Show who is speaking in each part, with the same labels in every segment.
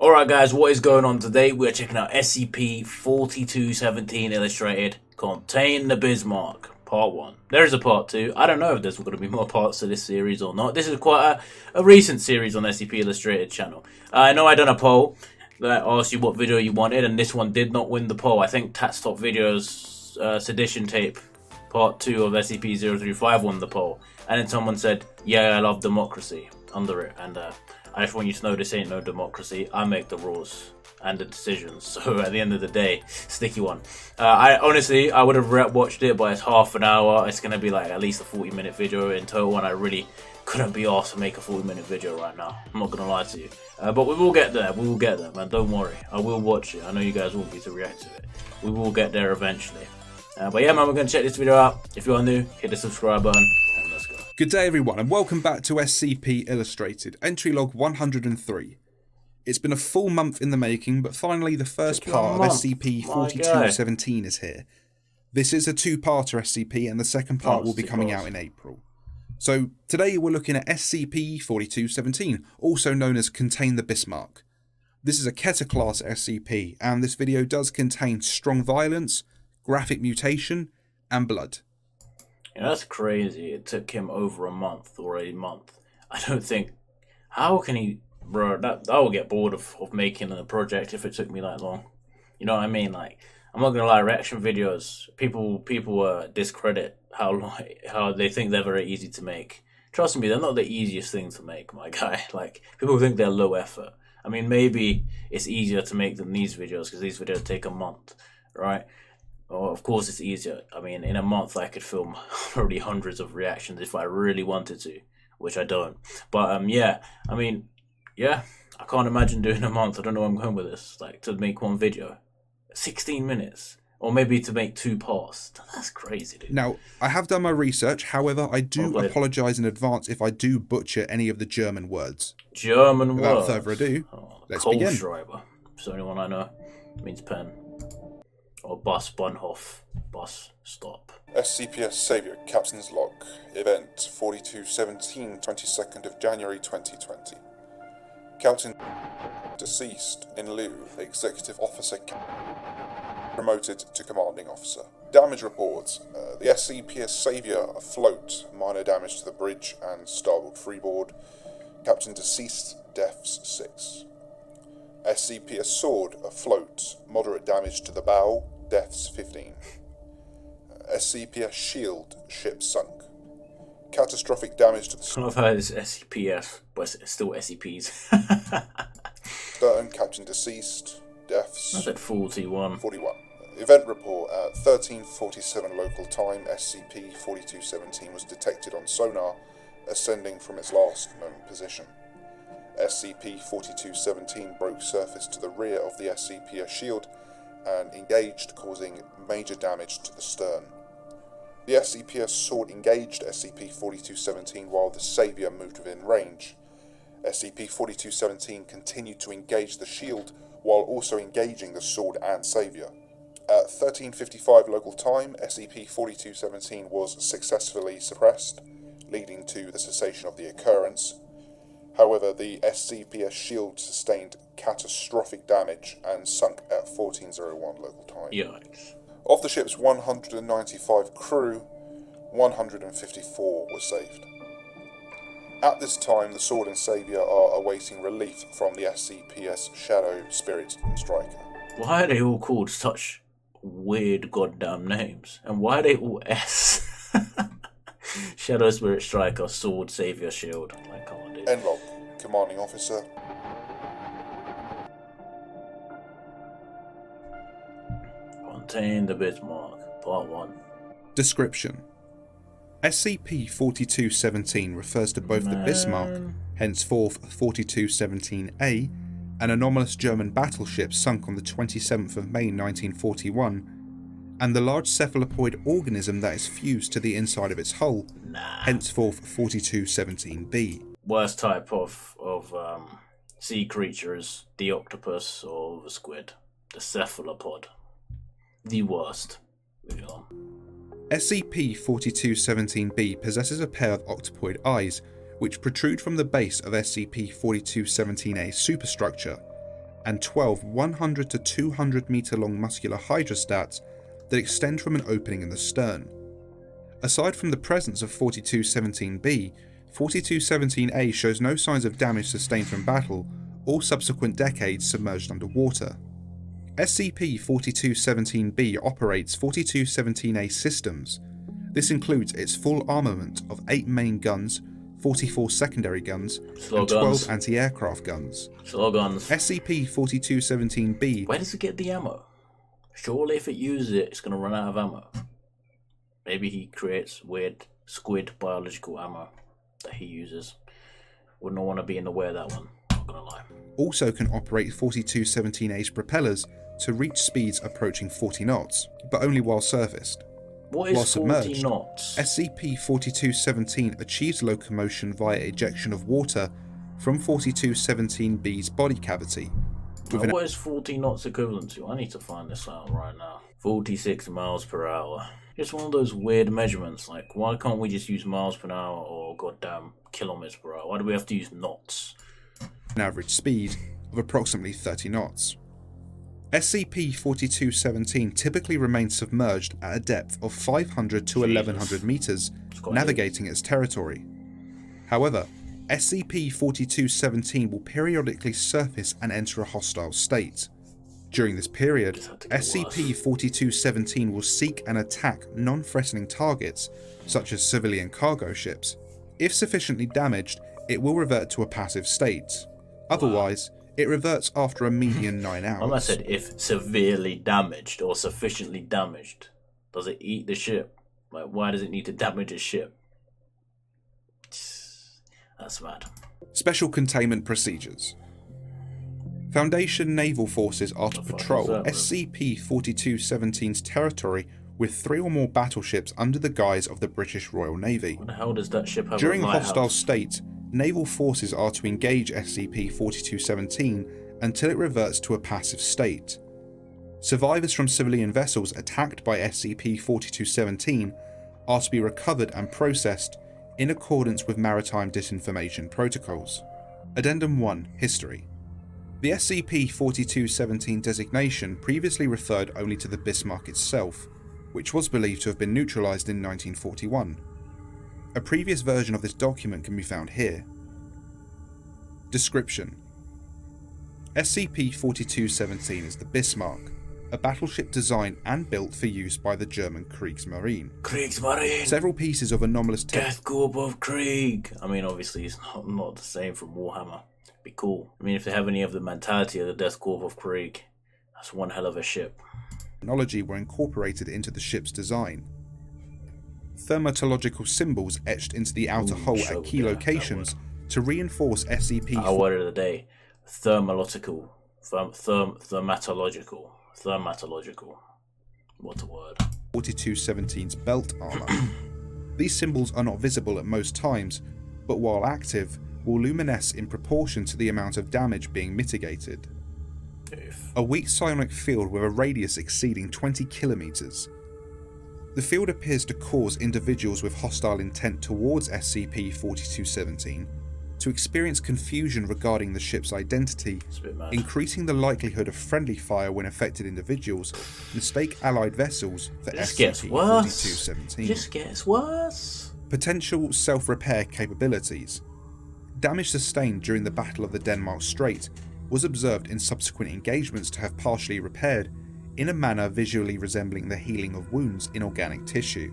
Speaker 1: Alright guys, what is going on today? We're checking out SCP-4217 Illustrated, Contain the Bismarck, Part 1. There is a Part 2. I don't know if there's going to be more parts to this series or not. This is quite a recent series on SCP Illustrated channel. I know I done a poll that asked you what video you wanted, and this one did not win the poll. I think Tat's Top Videos Sedition Tape Part 2 of SCP-035 won the poll. And then someone said, yeah, I love democracy, under it, and I just want you to know this ain't no democracy. I make the rules and the decisions. So at the end of the day, sticky one. I would have watched it, but it's half an hour. It's going to be like at least a 40-minute video in total, and I really couldn't be asked to make a 40-minute video right now. I'm not going to lie to you. But we will get there. We will get there, man. Don't worry. I will watch it. I know you guys want me to react to it. We will get there eventually. But yeah, man, we're going to check this video out. If you are new, hit the subscribe button.
Speaker 2: Good day everyone and welcome back to SCP Illustrated, entry log 103. It's been a full month in the making, but finally the first part of SCP-4217 is here. This is a two-parter SCP and the second part will be coming out in April. So today we're looking at SCP-4217, also known as Contain the Bismarck. This is a Keter class SCP and this video does contain strong violence, graphic mutation and blood.
Speaker 1: Yeah, that's crazy. It took him over a month or a month. I don't think... How can he... Bro, I will get bored of making a project if it took me that long. You know what I mean? Like, I'm not gonna lie, reaction videos, people discredit how they think they're very easy to make. Trust me, they're not the easiest thing to make, my guy. Like, people think they're low effort. I mean, maybe it's easier to make than these videos, because these videos take a month, right? Well, of course it's easier. I mean, in a month I could film probably hundreds of reactions if I really wanted to, which I don't. But yeah, I mean, yeah, I can't imagine doing a month. I don't know where I'm going with this. Like, to make one video, 16 minutes, or maybe to make two parts. That's crazy, dude.
Speaker 2: Now, I have done my research. However, I do apologise in advance if I do butcher any of the German words.
Speaker 1: German words.
Speaker 2: Without further ado, let's begin.
Speaker 1: Kohlschreiber. It's the only one I know. It means pen. Or bus, Bahnhof, bus stop.
Speaker 3: SCPS Saviour, Captain's Log, Event 4217, 22nd of January 2020. Captain deceased in lieu, Executive Officer promoted to Commanding Officer. Damage reports. The SCPS Saviour afloat, minor damage to the bridge and starboard freeboard. Captain deceased, deaths 6. SCPS Sword afloat, moderate damage to the bow, deaths 15. SCPS Shield, ship sunk. Catastrophic damage to the
Speaker 1: I love how it's SCPS, but it's still SCPs.
Speaker 3: stern, captain deceased, deaths.
Speaker 1: I said 41.
Speaker 3: 41. Event report at 13:47 local time, SCP-4217 was detected on sonar, ascending from its last known position. SCP-4217 broke surface to the rear of the SCPS shield and engaged, causing major damage to the stern. The SCPS Sword engaged SCP-4217 while the Saviour moved within range. SCP-4217 continued to engage the shield while also engaging the Sword and Saviour. At 13:55 local time, SCP-4217 was successfully suppressed, leading to the cessation of the occurrence. However, the SCPS shield sustained catastrophic damage and sunk at 14:01 local time.
Speaker 1: Yikes.
Speaker 3: Of the ship's 195 crew, 154 were saved. At this time, the Sword and Saviour are awaiting relief from the SCPS Shadow, Spirit and Striker.
Speaker 1: Why are they all called such weird goddamn names? And why are they all S? Shadow, Spirit, Striker, Sword, Saviour, Shield. Like, come on, dude.
Speaker 3: Enlog, Commanding Officer.
Speaker 1: Contain the Bismarck, Part 1.
Speaker 2: Description. SCP-4217 refers to both the Bismarck, henceforth 4217A, an anomalous German battleship sunk on the 27th of May 1941, and the large cephalopoid organism that is fused to the inside of its hull, henceforth 4217B.
Speaker 1: Worst type of sea creature is the octopus or the squid. The cephalopod. The worst. Moving on.
Speaker 2: SCP-4217-B possesses a pair of octopoid eyes, which protrude from the base of SCP-4217-A's superstructure, and 12 100 to 200 metre long muscular hydrostats that extend from an opening in the stern. Aside from the presence of 4217B, 4217A shows no signs of damage sustained from battle or subsequent decades submerged underwater. SCP-4217B operates 4217A systems. This includes its full armament of 8 main guns, 44 secondary guns, and 12 anti-aircraft guns.
Speaker 1: Slow guns.
Speaker 2: SCP-4217B...
Speaker 1: Where does it get the ammo? Surely if it uses it, it's going to run out of ammo. Maybe he creates weird squid biological ammo that he uses. Wouldn't want to be in the way of that one, not gonna lie.
Speaker 2: Also can operate 4217A's propellers to reach speeds approaching 40 knots, but only while surfaced.
Speaker 1: What is
Speaker 2: while
Speaker 1: 40
Speaker 2: submerged,
Speaker 1: knots?
Speaker 2: SCP-4217 achieves locomotion via ejection of water from 4217B's body cavity.
Speaker 1: What is 40 knots equivalent to? I need to find this out right now. 46 miles per hour. Just one of those weird measurements, like why can't we just use miles per hour or goddamn kilometers per hour? Why do we have to use knots?
Speaker 2: An average speed of approximately 30 knots. SCP-4217 typically remains submerged at a depth of 500 to 1100 meters, navigating its territory. However, SCP-4217 will periodically surface and enter a hostile state. During this period, SCP-4217 will seek and attack non-threatening targets, such as civilian cargo ships. If sufficiently damaged, it will revert to a passive state. Otherwise, it reverts after a median 9 hours.
Speaker 1: I said if severely damaged or sufficiently damaged. Does it eat the ship? Like, why does it need to damage a ship? That's mad.
Speaker 2: Special Containment Procedures. Foundation naval forces are to patrol SCP-4217's territory with 3 or more battleships under the guise of the British Royal Navy.
Speaker 1: What the hell does that ship have?
Speaker 2: During a hostile state, naval forces are to engage SCP-4217 until it reverts to a passive state. Survivors from civilian vessels attacked by SCP-4217 are to be recovered and processed in accordance with maritime disinformation protocols. Addendum 1. History. The SCP-4217 designation previously referred only to the Bismarck itself, which was believed to have been neutralized in 1941. A previous version of this document can be found here. Description: SCP-4217 is the Bismarck, a battleship designed and built for use by the German Kriegsmarine.
Speaker 1: Kriegsmarine!
Speaker 2: Several pieces of anomalous
Speaker 1: Death Corps of Krieg! I mean, obviously it's not the same from Warhammer. Be cool. I mean, if they have any of the mentality of the Death Corps of Krieg, that's one hell of a ship.
Speaker 2: Technology were incorporated into the ship's design. Thermatological symbols etched into the outer hull at key locations to reinforce SCP.
Speaker 1: Our word of the day: thermatological. Thermatological. What a word.
Speaker 2: 4217's belt armor. These symbols are not visible at most times, but while active, will luminesce in proportion to the amount of damage being mitigated. A weak psionic field with a radius exceeding 20 kilometers. The field appears to cause individuals with hostile intent towards SCP-4217 to experience confusion regarding the ship's identity, increasing the likelihood of friendly fire when affected individuals mistake allied vessels for SCP-4217.
Speaker 1: Just gets worse.
Speaker 2: Potential self-repair capabilities. Damage sustained during the Battle of the Denmark Strait was observed in subsequent engagements to have partially repaired in a manner visually resembling the healing of wounds in organic tissue.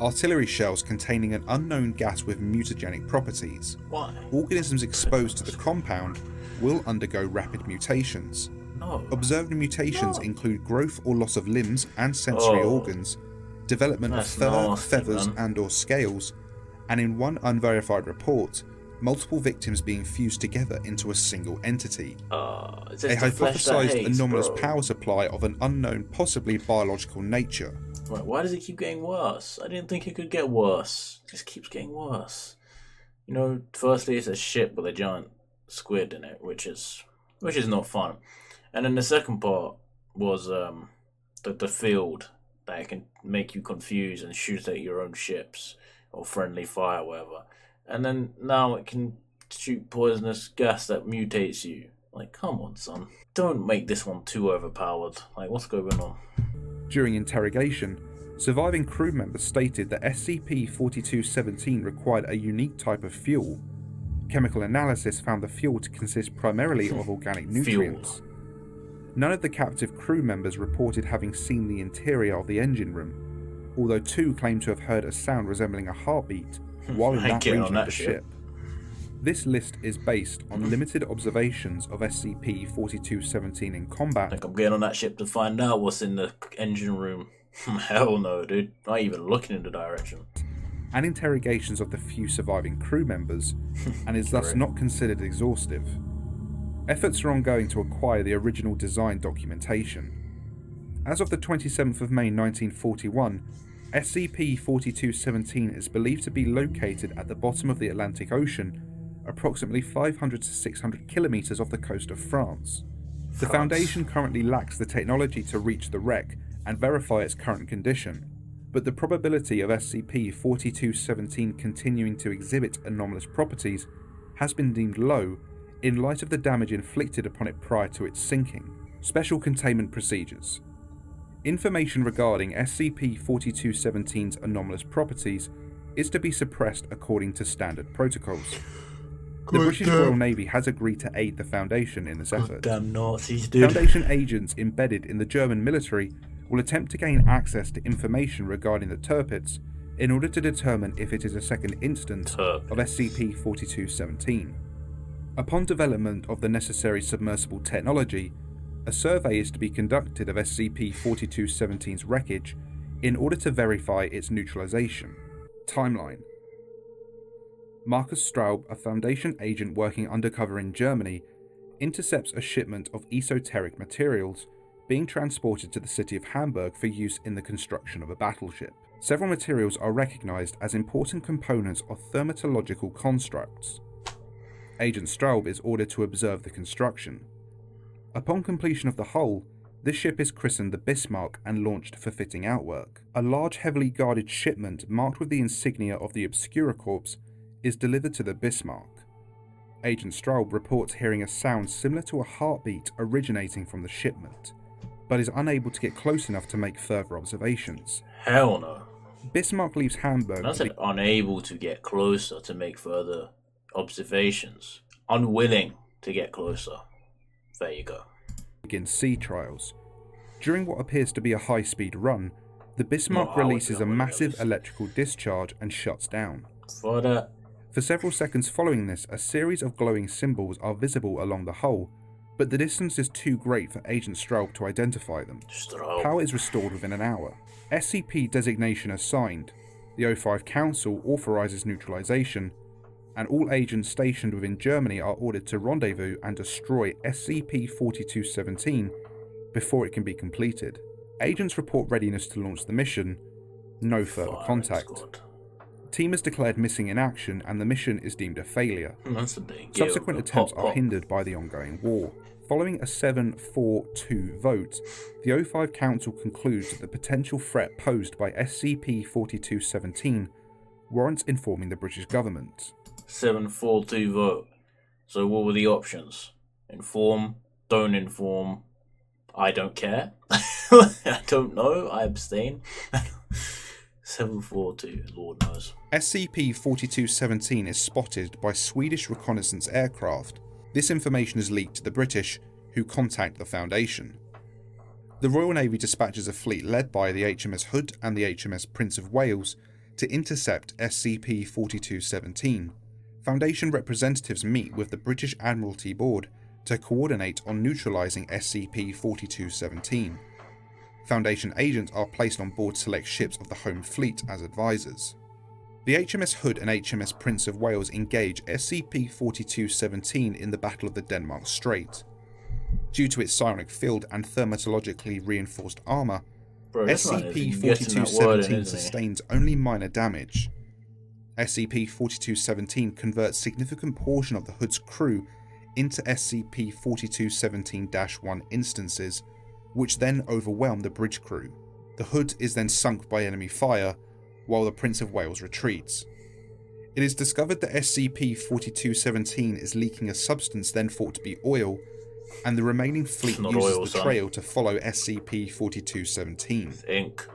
Speaker 2: Artillery shells containing an unknown gas with mutagenic properties.
Speaker 1: Why?
Speaker 2: Organisms exposed to the compound will undergo rapid mutations.
Speaker 1: No.
Speaker 2: Observed mutations include growth or loss of limbs and sensory organs, development of fur, feathers and/or scales, and in one unverified report, multiple victims being fused together into a single entity. A hypothesized anomalous power supply of an unknown, possibly biological nature.
Speaker 1: Right, why does it keep getting worse? I didn't think it could get worse. It just keeps getting worse. You know, firstly it's a ship with a giant squid in it, which is not fun. And then the second part was the field that it can make you confused and shoot at your own ships or friendly fire, whatever. And then now it can shoot poisonous gas that mutates you. Like, come on, son. Don't make this one too overpowered. Like, what's going on?
Speaker 2: During interrogation, surviving crew members stated that SCP-4217 required a unique type of fuel. Chemical analysis found the fuel to consist primarily of organic nutrients. None of the captive crew members reported having seen the interior of the engine room, although 2 claimed to have heard a sound resembling a heartbeat while in that region of the ship. This list is based on limited observations of SCP-4217 in combat.
Speaker 1: I think I'm getting on that ship to find out what's in the engine room. Hell no, dude. Not even looking in the direction.
Speaker 2: And interrogations of the few surviving crew members, and is thus not considered exhaustive. Efforts are ongoing to acquire the original design documentation. As of the 27th of May 1941, SCP-4217 is believed to be located at the bottom of the Atlantic Ocean, approximately 500 to 600 kilometers off the coast of France. The Foundation currently lacks the technology to reach the wreck and verify its current condition, but the probability of SCP-4217 continuing to exhibit anomalous properties has been deemed low in light of the damage inflicted upon it prior to its sinking. Special containment procedures. Information regarding SCP-4217's anomalous properties is to be suppressed according to standard protocols. The British Royal Navy has agreed to aid the Foundation in this effort.
Speaker 1: Damn Nazis, dude.
Speaker 2: Foundation agents embedded in the German military will attempt to gain access to information regarding the Tirpitz in order to determine if it is a second instance of SCP-4217. Upon development of the necessary submersible technology, a survey is to be conducted of SCP-4217's wreckage in order to verify its neutralization. Timeline. Markus Straub, a Foundation agent working undercover in Germany, intercepts a shipment of esoteric materials being transported to the city of Hamburg for use in the construction of a battleship. Several materials are recognized as important components of thermatological constructs. Agent Straub is ordered to observe the construction. Upon completion of the hull, this ship is christened the Bismarck and launched for fitting out work. A large heavily guarded shipment marked with the insignia of the Obscura Corps is delivered to the Bismarck. Agent Straub reports hearing a sound similar to a heartbeat originating from the shipment, but is unable to get close enough to make further observations.
Speaker 1: Hell no.
Speaker 2: Bismarck leaves Hamburg.
Speaker 1: I said unable to get closer to make further observations. Unwilling to get closer. There you go.
Speaker 2: Begin sea trials. During what appears to be a high-speed run, the Bismarck releases a massive electrical discharge and shuts down. For several seconds following this, a series of glowing symbols are visible along the hull, but the distance is too great for Agent Straub to identify them. Power is restored within an hour. SCP designation assigned. The O5 Council authorizes neutralization, and all agents stationed within Germany are ordered to rendezvous and destroy SCP-4217 before it can be completed. Agents report readiness to launch the mission. No further contact. Team is declared missing in action and the mission is deemed a failure. Subsequent attempts are hindered by the ongoing war. Following a 7-4-2 vote, the O5 Council concludes that the potential threat posed by SCP-4217 warrants informing the British government.
Speaker 1: 7-4-2 vote. So what were the options? Inform, don't inform, I don't care. I don't know, I abstain. 7-4-2, Lord knows.
Speaker 2: SCP-4217 is spotted by Swedish reconnaissance aircraft. This information is leaked to the British, who contact the Foundation. The Royal Navy dispatches a fleet led by the HMS Hood and the HMS Prince of Wales to intercept SCP-4217. Foundation representatives meet with the British Admiralty Board to coordinate on neutralising SCP-4217. Foundation agents are placed on board select ships of the Home Fleet as advisors. The HMS Hood and HMS Prince of Wales engage SCP-4217 in the Battle of the Denmark Strait. Due to its psionic field and thermatologically reinforced armour, SCP-4217 sustains only minor damage. SCP-4217 converts significant portion of the Hood's crew into SCP-4217-1 instances, which then overwhelm the bridge crew. The Hood is then sunk by enemy fire, while the Prince of Wales retreats. It is discovered that SCP-4217 is leaking a substance then thought to be oil and the remaining fleet
Speaker 1: Not
Speaker 2: uses
Speaker 1: oil,
Speaker 2: the
Speaker 1: son.
Speaker 2: trail to follow SCP-4217.
Speaker 1: Think.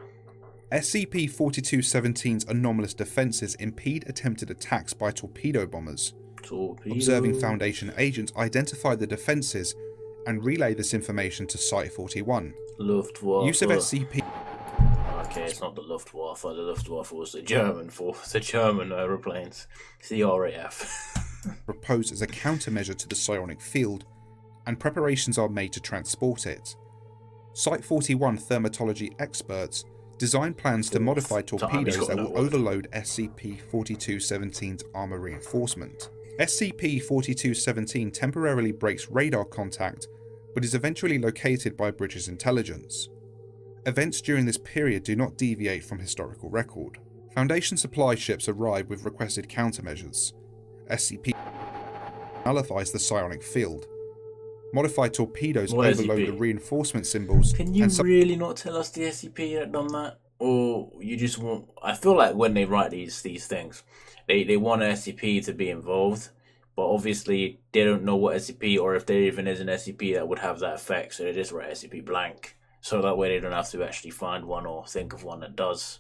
Speaker 2: SCP-4217's anomalous defences impede attempted attacks by torpedo bombers.
Speaker 1: Torpedo.
Speaker 2: Observing Foundation agents identify the defences and relay this information to Site-41.
Speaker 1: Luftwaffe.
Speaker 2: Use of SCP...
Speaker 1: Okay, it's not the Luftwaffe. The Luftwaffe was the German force, the German aeroplanes. It's the RAF.
Speaker 2: proposed as a countermeasure to the psionic field, and preparations are made to transport it. Site-41 thermatology experts design plans to modify torpedoes that will overload SCP-4217's armour reinforcement. SCP-4217 temporarily breaks radar contact, but is eventually located by British intelligence. Events during this period do not deviate from historical record. Foundation supply ships arrive with requested countermeasures. SCP nullifies the psionic field. Modified torpedoes overload the reinforcement symbols.
Speaker 1: Can you really not tell us the SCP that done that? Or you just want... I feel like when they write these things, they want SCP to be involved, but obviously they don't know what SCP, or if there even is an SCP that would have that effect, so they just write SCP blank. So that way they don't have to actually find one or think of one that does.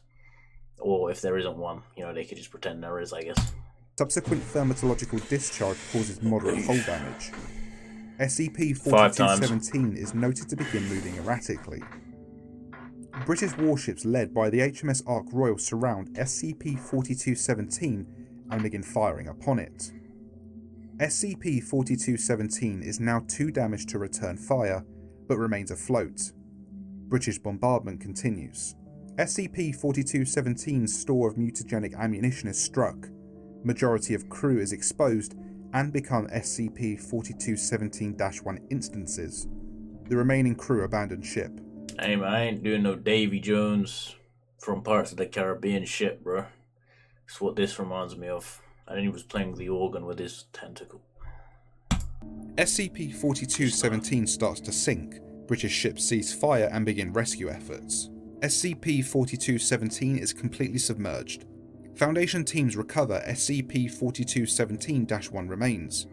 Speaker 1: Or if there isn't one, you know, they could just pretend there is, I guess.
Speaker 2: Subsequent thermatological discharge causes moderate hull damage. SCP-4217 is noted to begin moving erratically. British warships led by the HMS Ark Royal surround SCP-4217 and begin firing upon it. SCP-4217 is now too damaged to return fire, but remains afloat. British bombardment continues. SCP-4217's store of mutagenic ammunition is struck, majority of crew is exposed and become SCP-4217-1 instances. The remaining crew abandon ship.
Speaker 1: Hey man, I ain't doing no Davy Jones from Pirates of the Caribbean shit, bro. That's what this reminds me of. And he was playing the organ with his tentacle.
Speaker 2: SCP-4217 starts to sink. British ships cease fire and begin rescue efforts. SCP-4217 is completely submerged. Foundation teams recover SCP-4217-1 remains.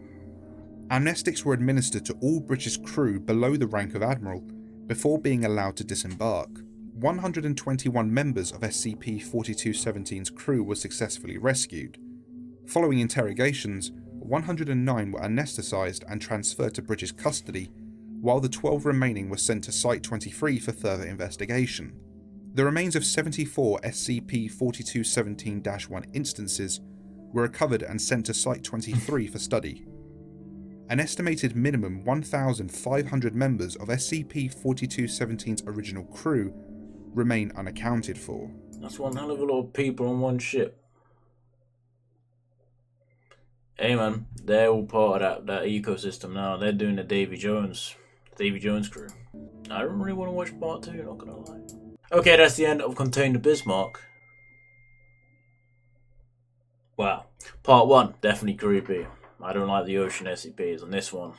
Speaker 2: Amnestics were administered to all British crew below the rank of Admiral before being allowed to disembark. 121 members of SCP-4217's crew were successfully rescued. Following interrogations, 109 were anaesthetised and transferred to British custody, while the 12 remaining were sent to Site-23 for further investigation. The remains of 74 SCP-4217-1 instances were recovered and sent to Site-23 for study. An estimated minimum 1,500 members of SCP-4217's original crew remain unaccounted for.
Speaker 1: That's one hell of a lot of people on one ship. Hey man, they're all part of that ecosystem now. They're doing the Davy Jones crew. I don't really want to watch part 2, not gonna lie. Okay, that's the end of Contain the Bismarck. Wow. Part 1, definitely creepy. I don't like the ocean SCPs, and this one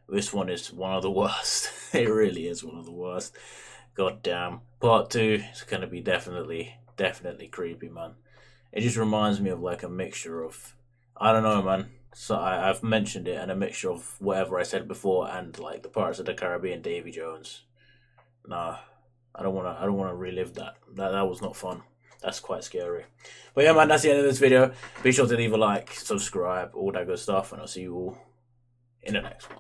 Speaker 1: is one of the worst. It really is one of the worst. God damn. Part 2 is gonna be definitely creepy, man. It just reminds me of like a mixture of, I don't know, man. So I've mentioned it, and a mixture of whatever I said before, and like the Pirates of the Caribbean, Davy Jones. Nah, I don't wanna relive that. That was not fun. That's quite scary. But yeah, man, that's the end of this video. Be sure to leave a like, subscribe, all that good stuff, and I'll see you all in the next one.